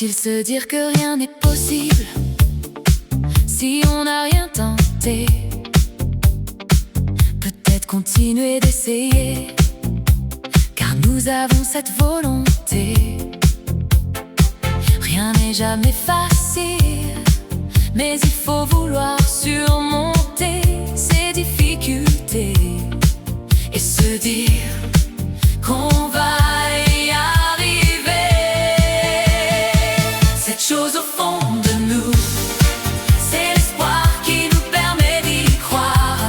Faut-il se dire que rien n'est possible si on n'a rien tenté? Peut-être continuer d'essayer, car nous avons cette volonté. Rien n'est jamais facile, mais il faut vouloir surmonter ces difficultés et se dire qu'on va y arriver. Cette chose au fond de nous, c'est l'espoir qui nous permet d'y croire.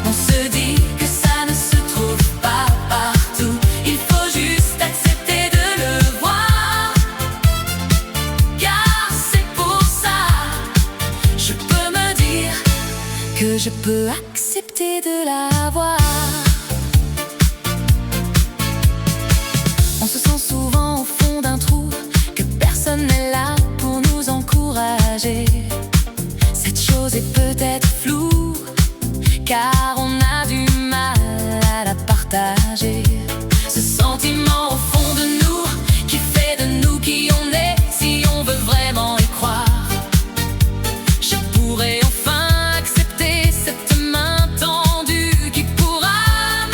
On se dit que ça ne se trouve pas partout, il faut juste accepter de le voir. Car c'est pour ça, je peux me dire que je peux accepter de l'avoir. On se sent souvent au fond d'un trou, que personne n'est là pour nous encourager. Cette chose est peut-être floue, car on a du mal à la partager. Ce sentiment au fond de nous, qui fait de nous qui on est, si on veut vraiment y croire. Je pourrais enfin accepter cette main tendue qui pourra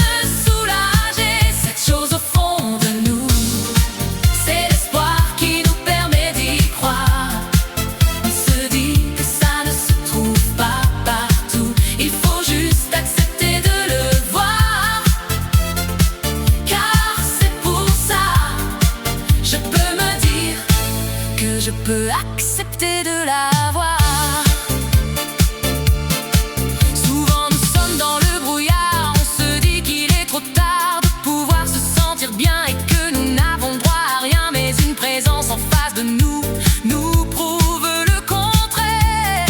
me soulager. Cette chose au fond de nous, c'est l'espoir qui nous permet d'y croire. On se dit que ça ne se trouve pas partout, il faut juste accepter de le voir. Car c'est pour ça, je peux me dire que je peux accepter de l'avoir. Souvent nous sommes dans le brouillard, on se dit qu'il est trop tard de pouvoir se sentir bien et que nous n'avons droit à rien. Mais une présence en face de nous nous prouve le contraire.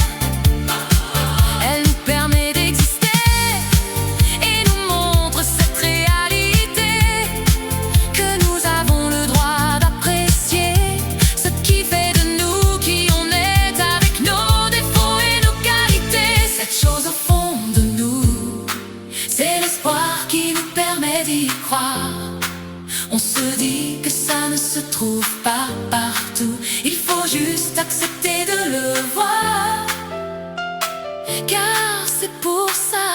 Elle nous permet d'exister et nous montre cette réalité, que nous avons le droit d'apprécier ce qui fait de nous qui on est, avec nos défauts et nos qualités. Cette chose au fond de nous, c'est l'espoir qui nous permet d'y croire. On se dit que ça ne se trouve pas partout, il faut juste accepter de le voir. Car c'est pour ça,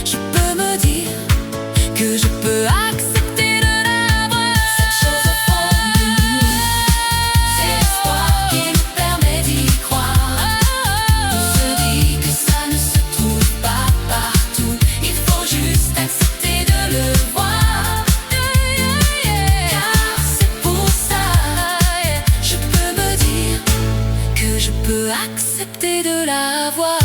je peux me dire que je peux accepter de l'avoir. Cette chose au fond de nous, c'est l'espoir qui nous permet d'y croire. On se dit que ça ne se trouve pas partout, il faut juste accepter de le voir. Car c'est pour ça, je peux me dire que je peux accepter de l'avoir.